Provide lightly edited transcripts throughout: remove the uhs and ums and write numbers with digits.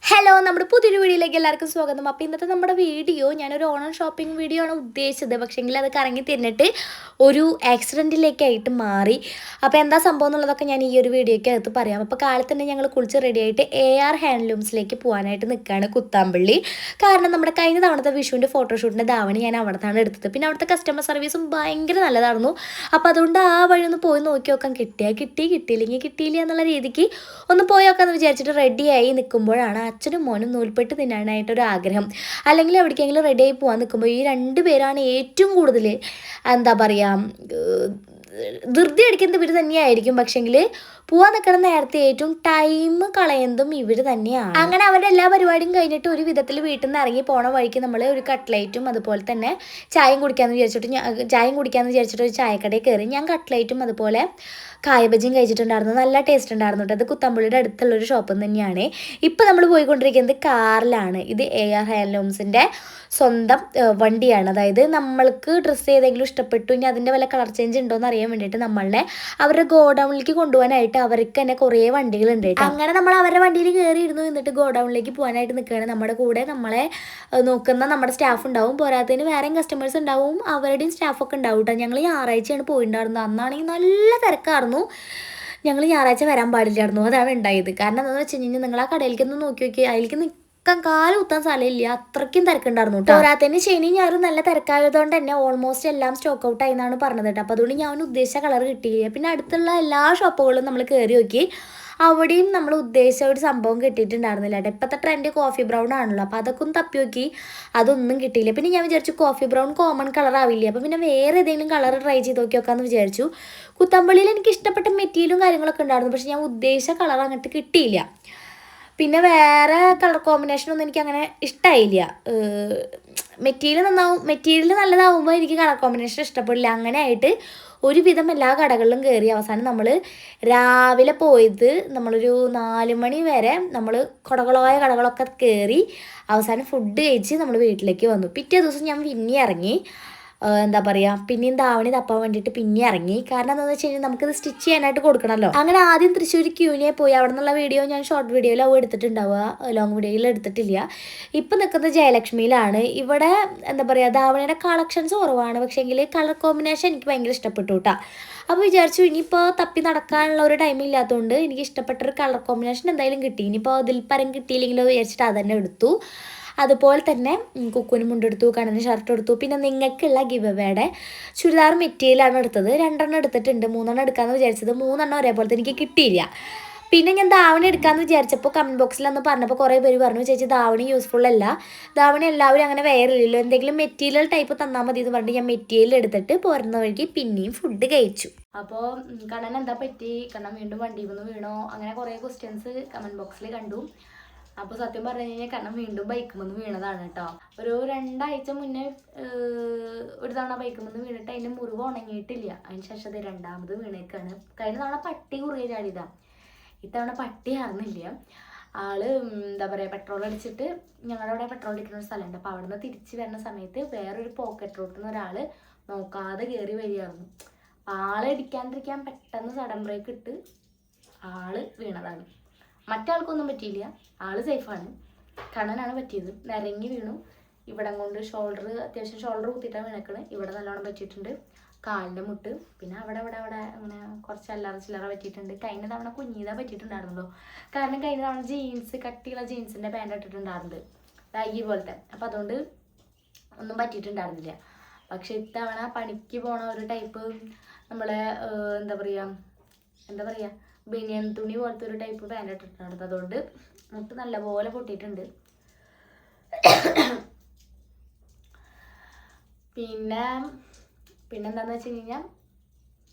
Hello, നമ്മുടെ പുതിയൊരു വീഡിയോയിലേക്ക് എല്ലാവർക്കും സ്വാഗതം. അപ്പോൾ ഇന്നത്തെ നമ്മുടെ വീഡിയോ ഞാനൊരു ഓണം ഷോപ്പിംഗ് വീഡിയോ ആണ് ഉദ്ദേശിച്ചത്. പക്ഷേങ്കിൽ അത് കറങ്ങി തിരിഞ്ഞിട്ട് ഒരു ആക്സിഡൻറ്റിലേക്കായിട്ട് മാറി. അപ്പോൾ എന്താ സംഭവം എന്നുള്ളതൊക്കെ ഞാൻ ഈ ഒരു വീഡിയോയ്ക്ക് അകത്ത് പറയാം. അപ്പോൾ കാലത്ത് തന്നെ ഞങ്ങൾ കുളിച്ച് റെഡിയായിട്ട് AR ഹാൻഡ്ലൂംസിലേക്ക് പോകാനായിട്ട് നിൽക്കുകയാണ്, കുത്താമ്പള്ളി. കാരണം നമ്മുടെ കഴിഞ്ഞ തവണത്തെ വിഷുവിൻ്റെ ഫോട്ടോഷൂട്ടിൻ്റെ ധാവണി ഞാൻ അവിടെ നിന്നാണ് എടുത്തത്. പിന്നെ അവിടുത്തെ കസ്റ്റമർ സർവീസും ഭയങ്കര നല്ലതായിരുന്നു. അപ്പോൾ അതുകൊണ്ട് ആ വഴി ഒന്ന് പോയി നോക്കി നോക്കാൻ, കിട്ടിയില്ലെങ്കിൽ കിട്ടിയില്ല എന്നുള്ള രീതിക്ക് ഒന്ന് പോയി നോക്കാമെന്ന് വിചാരിച്ചിട്ട് റെഡിയായി നിൽക്കുമ്പോഴാണ് അച്ഛനും മോനും നൂൽപ്പെട്ട് തിന്നാനായിട്ടൊരു ആഗ്രഹം. അല്ലെങ്കിൽ എവിടേക്കെങ്കിലും റെഡിയായി പോകാൻ നിൽക്കുമ്പോൾ ഈ രണ്ട് പേരാണ് ഏറ്റവും കൂടുതൽ എന്താ പറയുക, ധൃതി അടിക്കുന്നത് ഇവർ തന്നെയായിരിക്കും. പക്ഷേങ്കിൽ പോവാൻ നിൽക്കുന്ന നേരത്തെ ഏറ്റവും ടൈം കളയുന്നതും ഇവർ തന്നെയാണ്. അങ്ങനെ അവരുടെ എല്ലാ പരിപാടിയും കഴിഞ്ഞിട്ട് ഒരു വിധത്തിൽ വീട്ടിൽ നിന്ന് ഇറങ്ങി പോണ വഴിക്ക് നമ്മൾ ഒരു കട്ട്ലേറ്റും അതുപോലെ തന്നെ ചായയും കുടിക്കാമെന്ന് വിചാരിച്ചിട്ട് ഒരു ചായക്കടയിൽ കയറി. ഞാൻ കട്ട്ലേറ്റും അതുപോലെ കായബജിയും കഴിച്ചിട്ടുണ്ടായിരുന്നു. നല്ല ടേസ്റ്റ് ഉണ്ടായിരുന്നു കേട്ടോ. അത് കുത്തമ്പള്ളിയുടെ അടുത്തുള്ളൊരു ഷോപ്പിൽ തന്നെയാണ്. ഇപ്പം നമ്മൾ പോയിക്കൊണ്ടിരിക്കുന്നത് കാറിലാണ്. ഇത് AR ഹാൻഡ്ലൂംസിൻ്റെ സ്വന്തം വണ്ടിയാണ്. അതായത് നമ്മൾക്ക് ഡ്രസ്സ് ഏതെങ്കിലും ഇഷ്ടപ്പെട്ടു, ഇനി അതിൻ്റെ വല്ല കളർ ചേഞ്ച് ഉണ്ടോ എന്ന് അറിയാൻ വേണ്ടിയിട്ട് നമ്മളെ അവരുടെ ഗോഡൗണിലേക്ക് കൊണ്ടുപോകാനായിട്ട് അവർക്ക് തന്നെ കുറേ വണ്ടികളുണ്ട് കേട്ടോ. അങ്ങനെ നമ്മൾ അവരുടെ വണ്ടിയിൽ കയറിയിരുന്നു. എന്നിട്ട് ഗോഡൗണിലേക്ക് പോകാനായിട്ട് നിൽക്കുകയാണ്. നമ്മുടെ കൂടെ നമ്മളെ നോക്കുന്ന നമ്മുടെ സ്റ്റാഫ് ഉണ്ടാവും, പോരാത്തതിന് വേറെയും കസ്റ്റമേഴ്സ് ഉണ്ടാവും, അവരുടെയും സ്റ്റാഫൊക്കെ ഉണ്ടാവും കേട്ടോ. ഞങ്ങൾ ഞായറാഴ്ചയാണ് പോയിട്ടുണ്ടായിരുന്നത്. അന്നാണെങ്കിൽ നല്ല തിരക്കായിരുന്നു. ഞങ്ങൾ ഞായറാഴ്ച വരാൻ പാടില്ലായിരുന്നു, അതാണ് ഉണ്ടായത്. കാരണം എന്താണെന്ന് വെച്ച് കഴിഞ്ഞാൽ നിങ്ങൾ ആ കടയിലേക്കൊന്ന് നോക്കി അതിലേക്ക് കാല് കുത്താൻ സ്ഥലമില്ല, അത്രയ്ക്കും തിരക്കുണ്ടായിരുന്നു കേട്ടോ. പോരാത്തതിന് ശനി ഞായറും നല്ല തിരക്കായതുകൊണ്ട് തന്നെ ഓൾമോസ്റ്റ് എല്ലാം സ്റ്റോക്ക് ഔട്ട് ആയി എന്നാണ് പറഞ്ഞത് കേട്ടോ. അപ്പോൾ അതുകൊണ്ട് ഞാൻ ഉദ്ദേശിച്ച കളർ കിട്ടിയില്ല. പിന്നെ അടുത്തുള്ള എല്ലാ ഷോപ്പുകളും നമ്മൾ കയറി നോക്കി, അവിടെയും നമ്മൾ ഉദ്ദേശിച്ച ഒരു സംഭവം കിട്ടിയിട്ടുണ്ടായിരുന്നില്ല കേട്ടോ. ഇപ്പോഴത്തെ ട്രെൻഡ് കോഫി ബ്രൗൺ ആണല്ലോ, അപ്പോൾ അതൊക്കെ ഒന്ന് തപ്പി നോക്കി, അതൊന്നും കിട്ടിയില്ല. പിന്നെ ഞാൻ വിചാരിച്ചു കോഫി ബ്രൗൺ കോമൺ കളർ ആവില്ല, അപ്പോൾ പിന്നെ വേറെ ഏതെങ്കിലും കളർ ട്രൈ ചെയ്ത് നോക്കാമെന്ന് വിചാരിച്ചു. കുത്തമ്പള്ളിയിൽ എനിക്ക് ഇഷ്ടപ്പെട്ട മെറ്റീരിയലും കാര്യങ്ങളൊക്കെ ഉണ്ടായിരുന്നു, പക്ഷെ ഞാൻ ഉദ്ദേശിച്ച കളർ അങ്ങോട്ട് കിട്ടിയില്ല. പിന്നെ വേറെ കളർ കോമ്പിനേഷനൊന്നും എനിക്ക് അങ്ങനെ ഇഷ്ടമായില്ല. മെറ്റീരിയൽ നല്ലതാവുമ്പോൾ എനിക്ക് കളർ കോമ്പിനേഷൻ ഇഷ്ടപ്പെടില്ല. അങ്ങനെ ആയിട്ട് ഒരുവിധം എല്ലാ കടകളിലും കയറി. അവസാനം നമ്മൾ രാവിലെ പോയത് നമ്മളൊരു 4 മണി വരെ നമ്മൾ കടകളായ കടകളൊക്കെ കയറി അവസാനം ഫുഡ് കഴിച്ച് നമ്മൾ വീട്ടിലേക്ക് വന്നു. പിറ്റേ ദിവസം ഞാൻ പിന്നെ ഇറങ്ങി, എന്താ പറയുക, പിന്നെയും ധാവണി തപ്പാൻ വേണ്ടിയിട്ട് പിന്നെ ഇറങ്ങി. കാരണം എന്താണെന്ന് വെച്ച് കഴിഞ്ഞാൽ നമുക്കിത് സ്റ്റിച്ച് ചെയ്യാനായിട്ട് കൊടുക്കണമല്ലോ. അങ്ങനെ ആദ്യം തൃശ്ശൂർ ക്യൂനെ പോയി. അവിടെ നിന്നുള്ള വീഡിയോ ഞാൻ ഷോർട്ട് വീഡിയോയിലാവും എടുത്തിട്ടുണ്ടാവുക, ലോങ് വീഡിയോയിൽ എടുത്തിട്ടില്ല. ഇപ്പം നിൽക്കുന്നത് ജയലക്ഷ്മിയിലാണ്. ഇവിടെ എന്താ പറയുക, ധാവണിയുടെ കളക്ഷൻസ് കുറവാണ്, പക്ഷേങ്കിൽ കളർ കോമ്പിനേഷൻ എനിക്ക് ഭയങ്കര ഇഷ്ടപ്പെട്ടു കേട്ടോ. അപ്പോൾ വിചാരിച്ചു ഇനിയിപ്പോൾ തപ്പി നടക്കാനുള്ള ഒരു ടൈം ഇല്ലാത്തതുകൊണ്ട് എനിക്ക് ഇഷ്ടപ്പെട്ടൊരു കളർ കോമ്പിനേഷൻ എന്തായാലും കിട്ടി. ഇനിയിപ്പോൾ അതിൽ പരം കിട്ടിയില്ലെങ്കിലോ വിചാരിച്ചിട്ട് അത് തന്നെ എടുത്തു. അതുപോലെ തന്നെ കുക്കുവിന് മുണ്ടെടുത്തു, കണ്ണന് ഷർട്ട് എടുത്തു. പിന്നെ നിങ്ങൾക്കുള്ള ഗിവ് അവേയുടെ ചുരിദാർ മെറ്റീരിയലാണ് എടുത്തത്. 2 എടുത്തിട്ടുണ്ട്, 3 എടുക്കാമെന്ന് വിചാരിച്ചത്. 3 ഒരേപോലത്തെ എനിക്ക് കിട്ടിയില്ല. പിന്നെ ഞാൻ ധാവണി എടുക്കാമെന്ന് വിചാരിച്ചപ്പോൾ കമൻറ്റ് ബോക്സിൽ അന്ന് പറഞ്ഞപ്പോൾ കുറേ പേര് പറഞ്ഞു, ചേച്ചി ധാവണി യൂസ്ഫുൾ അല്ല, ധാവണി എല്ലാവരും അങ്ങനെ വേറില്ലല്ലോ, എന്തെങ്കിലും മെറ്റീരിയൽ ടൈപ്പ് തന്നാൽ മതി എന്ന് പറഞ്ഞിട്ട് ഞാൻ മെറ്റീരിയൽ എടുത്തിട്ട് പോരുന്ന വഴിക്ക് പിന്നെയും ഫുഡ് കഴിച്ചു. അപ്പോൾ കണ്ണൻ എന്താ പറ്റി, കണ്ണൻ വീണ്ടും വണ്ടിയിൽ നിന്ന് വീണോ, അങ്ങനെ കുറേ ക്വസ്റ്റ്യൻസ് കമൻറ്റ് ബോക്സിൽ കണ്ടു. അപ്പോൾ സത്യം പറഞ്ഞു കഴിഞ്ഞാൽ കണ്ണൻ വീണ്ടും ബൈക്കുമെന്ന് വീണതാണ് കേട്ടോ. ഒരു 2 ആഴ്ച മുന്നേ ഒരു തവണ ബൈക്കുമെന്ന് വീണിട്ട് അതിൻ്റെ മുറിവ് ഉണങ്ങിയിട്ടില്ല. അതിന് ശേഷം അത് 2ാമത് വീണേക്കാണ്. കഴിഞ്ഞ തവണ പട്ടി കുറുകെ ചാടിയതാണ്, ഇത്തവണ പട്ടി ആർന്നില്ല. ആള് എന്താ പറയുക, പെട്രോൾ അടിച്ചിട്ട് ഞങ്ങളുടെ അവിടെ പെട്രോൾ അടിക്കുന്ന ഒരു സ്ഥലമുണ്ട്. അപ്പോൾ അവിടെ നിന്ന് തിരിച്ച് വരുന്ന സമയത്ത് വേറൊരു പോക്കറ്റ് റോട്ടിൽ നിന്ന് ഒരാൾ നോക്കാതെ കയറി വരികയായിരുന്നു. ആളെ ഇടിക്കാണ്ടിരിക്കാൻ പെട്ടെന്ന് സഡൻ ബ്രേക്ക് ഇട്ട് ആള് വീണതാണ്. മറ്റാൾക്കൊന്നും പറ്റിയില്ല, ആള് സേഫാണ്. കണ്ണനാണ് പറ്റിയത്, നിരങ്ങി വീണു. ഇവിടെ കൊണ്ട് അത്യാവശ്യം ഷോൾഡർ കുത്തിയിട്ടാണ് വീണേക്കണ്. ഇവിടെ നല്ലോണം പറ്റിയിട്ടുണ്ട്, കാലിൻ്റെ മുട്ട്. പിന്നെ അവിടെ അങ്ങനെ കുറച്ച് അല്ലറ ചില്ലറ പറ്റിയിട്ടുണ്ട്. കഴിഞ്ഞ തവണ കുഞ്ഞീതാ പറ്റിയിട്ടുണ്ടായിരുന്നല്ലോ, കാരണം കഴിഞ്ഞ തവണ ജീൻസ്, കട്ടിയുള്ള ജീൻസിൻ്റെ പാൻറ് ഇട്ടിട്ടുണ്ടായിരുന്നത്, ബാഗി പോലത്തെ. അപ്പം അതുകൊണ്ട് ഒന്നും പറ്റിയിട്ടുണ്ടായിരുന്നില്ല. പക്ഷെ ഇത്തവണ പണിക്ക് പോണ ഒരു ടൈപ്പ് നമ്മളെ എന്താ പറയുക ബനിയൻ തുണി പോലത്തെ ഒരു ടൈപ്പ് പാൻറ് ഇട്ടിട്ടുണ്ട്. അതുകൊണ്ട് മുട്ട് നല്ലപോലെ പൊട്ടിയിട്ടുണ്ട്. പിന്നെന്താന്ന് വെച്ച് കഴിഞ്ഞാൽ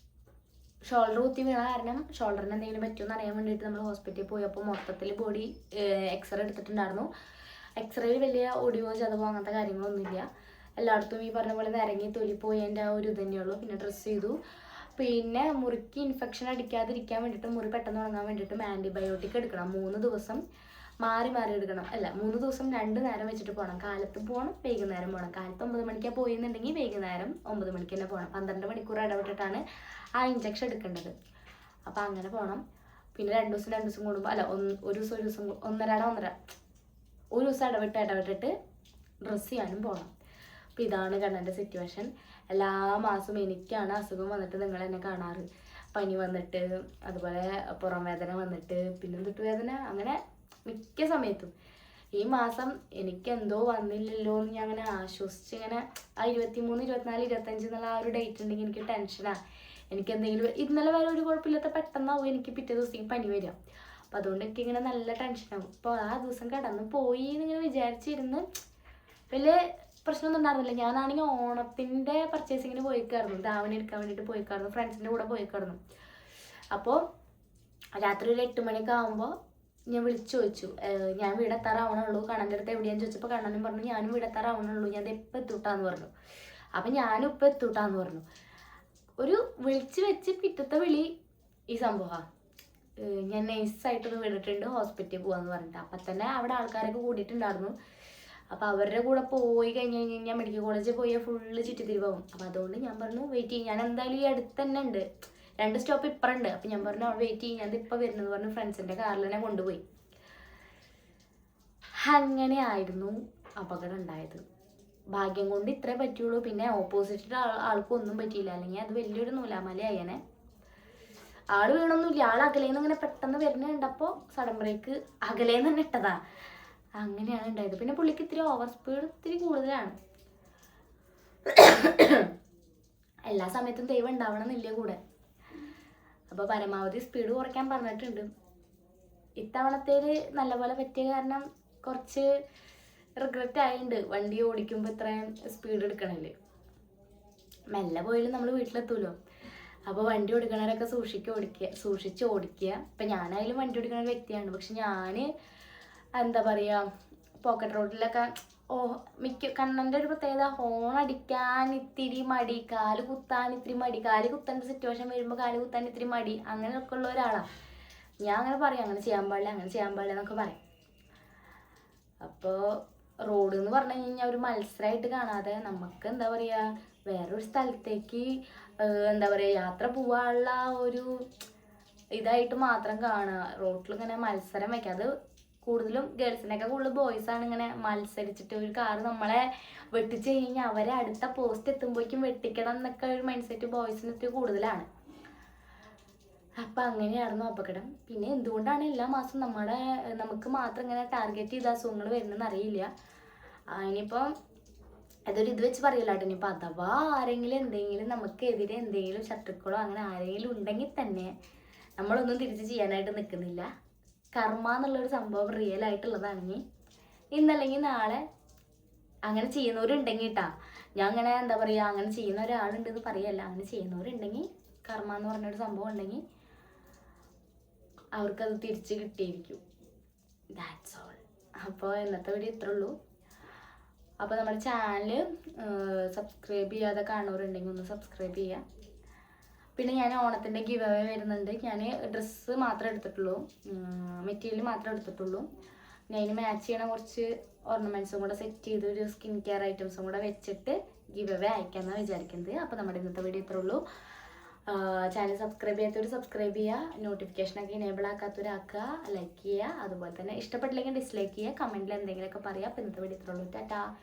ഷോൾഡർ കുത്തി വീണ കാരണം ഷോൾഡറിന് എന്തെങ്കിലും പറ്റുമെന്ന് അറിയാൻ വേണ്ടിയിട്ട് നമ്മൾ ഹോസ്പിറ്റലിൽ പോയി. അപ്പോൾ മൊത്തത്തിൽ ബോഡി എക്സ്റേ എടുത്തിട്ടുണ്ടായിരുന്നു. എക്സ്റേയിൽ വലിയ ഒടിവോ ചതവോ അങ്ങനത്തെ കാര്യങ്ങളൊന്നുമില്ല. എല്ലായിടത്തും ഈ പറഞ്ഞ പോലെ നിരങ്ങി തൊലിപ്പോയതിൻ്റെ ആ ഒരു ഇത് തന്നെയുള്ളൂ. പിന്നെ ഡ്രസ്സ് ചെയ്തു. പിന്നെ മുറിക്ക് ഇൻഫെക്ഷൻ അടിക്കാതിരിക്കാൻ വേണ്ടിയിട്ട്, മുറി പെട്ടെന്ന് ഉണങ്ങാൻ വേണ്ടിയിട്ടും ആൻറ്റിബയോട്ടിക് എടുക്കണം. 3 ദിവസം മാറി എടുക്കണം. അല്ല, 3 ദിവസം 2 നേരം വെച്ചിട്ട് പോകണം. കാലത്ത് പോകണം, വൈകുന്നേരം പോകണം. കാലത്ത് 9 മണിക്കാണ് പോയെന്നുണ്ടെങ്കിൽ വൈകുന്നേരം 9 മണിക്ക് തന്നെ പോകണം. 12 മണിക്കൂർ ഇടവിട്ടിട്ടാണ് ആ ഇഞ്ചക്ഷൻ എടുക്കേണ്ടത്. അപ്പോൾ അങ്ങനെ പോകണം. പിന്നെ 2 ദിവസം കൂടുമ്പോൾ അല്ല ഒരു ദിവസം ഒരു ദിവസം ഇടവിട്ടിട്ട് ഡ്രസ്സ് ചെയ്യാനും പോകണം. അപ്പോൾ ഇതാണ് കണ്ണൻ്റെ സിറ്റുവേഷൻ. എല്ലാ മാസവും എനിക്കാണ് അസുഖം വന്നിട്ട് നിങ്ങൾ എന്നെ കാണാറ്. പനി വന്നിട്ട്, അതുപോലെ പുറം വേദന വന്നിട്ട്, പിന്നെ വേദന, അങ്ങനെ മിക്ക സമയത്തും. ഈ മാസം എനിക്കെന്തോ വന്നില്ലല്ലോ എന്ന് ഞാൻ അങ്ങനെ ആശ്വസിച്ച് ഇങ്ങനെ ആ 23, 24, 25 എന്നുള്ള ആ ഒരു ഡേറ്റ് ഉണ്ടെങ്കിൽ എനിക്ക് ടെൻഷനാണ്. എനിക്കെന്തെങ്കിലും ഇന്നലെ വരെ ഒരു കുഴപ്പമില്ലാത്ത പെട്ടെന്നാവും എനിക്ക് പിറ്റേ ദിവസം പനി വരിക. അപ്പം അതുകൊണ്ട് എനിക്കിങ്ങനെ നല്ല ടെൻഷനാകും. അപ്പോൾ ആ ദിവസം കടന്ന് പോയി എന്നിങ്ങനെ വിചാരിച്ചിരുന്ന് വലിയ പ്രശ്നമൊന്നും ഉണ്ടായിരുന്നില്ല. ഞാനാണെങ്കിൽ ഓണത്തിൻ്റെ പർച്ചേസിങ്ങിന് പോയിക്കായിരുന്നു, ധാവണി എടുക്കാൻ വേണ്ടിയിട്ട് പോയിക്കായിരുന്നു, ഫ്രണ്ട്സിൻ്റെ കൂടെ പോയിക്കായിരുന്നു. അപ്പോൾ രാത്രി ഒരു 8 മണിയൊക്കെ ആകുമ്പോൾ ഞാൻ വിളിച്ചു ചോദിച്ചു, ഞാൻ വീടെത്താറാവണുള്ളൂ, കണ്ണൻ്റെ അടുത്ത് എവിടെയാന്ന് ചോദിച്ചപ്പോൾ കണ്ണനും പറഞ്ഞു ഞാനും വീടെത്താറാവണുള്ളൂ, ഞാൻ ഇപ്പം എത്തൂട്ടാന്ന് പറഞ്ഞു. അപ്പം ഞാനും ഇപ്പം എത്തൂട്ടാന്ന് പറഞ്ഞു. ഒരു വിളിച്ച് വെച്ച് പിറ്റത്തെ വിളി ഈ സംഭവമാണ്, ഞാൻ നൈസായിട്ടൊന്ന് വിളിട്ടുണ്ട്, ഹോസ്പിറ്റലിൽ പോകാമെന്ന് പറഞ്ഞിട്ട്. അപ്പം തന്നെ അവിടെ ആൾക്കാരൊക്കെ കൂടിയിട്ടുണ്ടായിരുന്നു. അപ്പോൾ അവരുടെ കൂടെ പോയി കഴിഞ്ഞാൽ മെഡിക്കൽ കോളേജിൽ പോയാൽ ഫുള്ള് ചുറ്റിത്തിരിവാകും. അപ്പോൾ അതുകൊണ്ട് ഞാൻ പറഞ്ഞു വെയിറ്റ് ചെയ്യും, ഞാൻ എന്തായാലും ഈ അടുത്ത് തന്നെ ഉണ്ട്, 2 സ്റ്റോപ്പ് ഇപ്പറുണ്ട്. അപ്പം ഞാൻ പറഞ്ഞു അവിടെ വെയിറ്റ് ചെയ്യും, ഞാൻ ഇപ്പോൾ വരുന്നത് പറഞ്ഞു ഫ്രണ്ട്സിൻ്റെ കാറിൽ തന്നെ കൊണ്ടുപോയി. അങ്ങനെ ആയിരുന്നു അപകടം ഉണ്ടായത്. ഭാഗ്യം കൊണ്ട് ഇത്രേ പറ്റുള്ളൂ. പിന്നെ ഓപ്പോസിറ്റ് ആൾക്കൊന്നും പറ്റിയില്ല, അല്ലെങ്കിൽ അത് വലിയൊരു നൂലാമലയായനെ. ആള് വീണൊന്നുമില്ല, ആൾ അകലേന്ന് ഇങ്ങനെ പെട്ടെന്ന് വരുന്ന കണ്ടപ്പോൾ സഡൻ ബ്രേക്ക് അകലേന്ന് തന്നെ ഇട്ടതാ. അങ്ങനെയാണ് ഉണ്ടായത്. പിന്നെ പുള്ളിക്ക് ഇത്തിരി ഓവർ സ്പീഡ് ഇത്തിരി കൂടുതലാണ്. എല്ലാ സമയത്തും ദൈവം ഉണ്ടാവണം എന്നില്ല കൂടെ. അപ്പോൾ പരമാവധി സ്പീഡ് കുറയ്ക്കാൻ പറഞ്ഞിട്ടുണ്ട്. ഇത്തവണത്തേല് നല്ലപോലെ പറ്റിയ കാരണം കുറച്ച് റിഗ്രറ്റ് ആയിട്ടുണ്ട്, വണ്ടി ഓടിക്കുമ്പോൾ ഇത്രയും സ്പീഡ് എടുക്കണല്ലേ. മെല്ലെ പോയാലും നമ്മൾ വീട്ടിലെത്തൂലോ. അപ്പോൾ വണ്ടി ഓടിക്കണവരൊക്കെ സൂക്ഷിച്ച് ഓടിക്കുക. ഇപ്പം ഞാനായാലും വണ്ടി ഓടിക്കണ ഒരു വ്യക്തിയാണ്. പക്ഷെ ഞാൻ എന്താ പറയുക, പോക്കറ്റ് റോഡിലൊക്കെ കണ്ണൻ്റെ ഒരു പ്രത്യേകത, ഹോൺ അടിക്കാൻ ഇത്തിരി മടി, കാല് കുത്താൻ ഇത്തിരി മടി, കാല് കുത്തേണ്ട സിറ്റുവേഷൻ വരുമ്പോൾ കാല് കുത്താൻ ഇത്തിരി മടി, അങ്ങനെയൊക്കെ ഉള്ള ഒരാളാണ് ഞാൻ. അങ്ങനെ പറയും അങ്ങനെ ചെയ്യാൻ പാടില്ല എന്നൊക്കെ പറയും. അപ്പോൾ റോഡ് എന്ന് പറഞ്ഞു കഴിഞ്ഞാൽ ഒരു മത്സരമായിട്ട് കാണാതെ നമുക്ക് എന്താ പറയുക, വേറൊരു സ്ഥലത്തേക്ക് എന്താ പറയുക യാത്ര പോകാനുള്ള ഒരു ഇതായിട്ട് മാത്രം കാണുക. റോഡിൽ ഇങ്ങനെ മത്സരം വയ്ക്കുക. അത് കൂടുതലും ഗേൾസിനൊക്കെ കൂടുതൽ ബോയ്സാണ് ഇങ്ങനെ മത്സരിച്ചിട്ട് ഒരു കാറ് നമ്മളെ വെട്ടിച്ച് കഴിഞ്ഞാൽ അവരെ അടുത്ത പോസ്റ്റ് എത്തുമ്പോഴേക്കും വെട്ടിക്കണം എന്നൊക്കെ ഒരു മൈൻഡ് സെറ്റ് ബോയ്സിനൊക്കെ കൂടുതലാണ്. അപ്പം അങ്ങനെയായിരുന്നു അപകടം. പിന്നെ എന്തുകൊണ്ടാണ് എല്ലാ മാസവും നമുക്ക് മാത്രം ഇങ്ങനെ ടാർഗറ്റ് ചെയ്ത അസുഖങ്ങൾ വരുന്നതെന്ന് അറിയില്ല. ഇനിയിപ്പം അതൊരു ഇത് വെച്ച് പറയില്ല കേട്ടോ. ഇനിയിപ്പോൾ അഥവാ ആരെങ്കിലും എന്തെങ്കിലും നമുക്കെതിരെ എന്തെങ്കിലും ശത്രുക്കളോ അങ്ങനെ ആരെങ്കിലും ഉണ്ടെങ്കിൽ തന്നെ നമ്മളൊന്നും തിരിച്ച് ചെയ്യാനായിട്ട് നിൽക്കുന്നില്ല. കർമ്മ എന്നുള്ളൊരു സംഭവം റിയൽ ആയിട്ടുള്ളതാണെങ്കിൽ ഇന്നല്ലെങ്കിൽ നാളെ അങ്ങനെ ചെയ്യുന്നവരുണ്ടെങ്കിൽ കേട്ടാ, ഞാൻ അങ്ങനെ എന്താ പറയുക അങ്ങനെ ചെയ്യുന്ന ഒരാളുണ്ടെന്ന് പറയല്ല, അങ്ങനെ ചെയ്യുന്നവരുണ്ടെങ്കിൽ കർമ്മ എന്ന് പറഞ്ഞൊരു സംഭവം ഉണ്ടെങ്കിൽ അവർക്കത് തിരിച്ച് കിട്ടിയിരിക്കും. That's all. അപ്പോൾ ഇന്നത്തെ വീഡിയോ ഇത്രേ ഉള്ളൂ. അപ്പോൾ നമ്മുടെ ചാനൽ സബ്സ്ക്രൈബ് ചെയ്യാതെ കാണുന്നവരുണ്ടെങ്കിൽ ഒന്ന് സബ്സ്ക്രൈബ് ചെയ്യുക. പിന്നെ ഞാൻ ഓണത്തിൻ്റെ ഗിവ് അവേ വരുന്നുണ്ട്. ഞാൻ ഡ്രസ്സ് മാത്രമേ എടുത്തിട്ടുള്ളൂ, മെറ്റീരിയൽ മാത്രമേ എടുത്തിട്ടുള്ളൂ. ഞാൻ അതിന് മാച്ച് ചെയ്യണ കുറച്ച് ഓർണമെൻറ്റ്സും കൂടെ സെറ്റ് ചെയ്ത് ഒരു സ്കിൻ കെയർ ഐറ്റംസും കൂടെ വെച്ചിട്ട് ഗിവ് അവേ അയക്കാമെന്നാണ് വിചാരിക്കുന്നത്. അപ്പോൾ നമ്മുടെ ഇന്നത്തെ വീഡിയോ ഇത്രേ ഉള്ളൂ. ചാനൽ സബ്സ്ക്രൈബ് ചെയ്യാത്തവർ സബ്സ്ക്രൈബ് ചെയ്യുക, നോട്ടിഫിക്കേഷനൊക്കെ ഇനേബിൾ ആക്കാത്തവരാക്കുക, ലൈക്ക് ചെയ്യുക, അതുപോലെ തന്നെ ഇഷ്ടപ്പെട്ടില്ലെങ്കിൽ ഡിസ്ലൈക്ക് ചെയ്യുക, കമൻറ്റിൽ എന്തെങ്കിലുമൊക്കെ പറയുക. അപ്പോൾ ഇന്നത്തെ വീഡിയോ ഇത്രേ ഉള്ളൂ. ടാറ്റാ.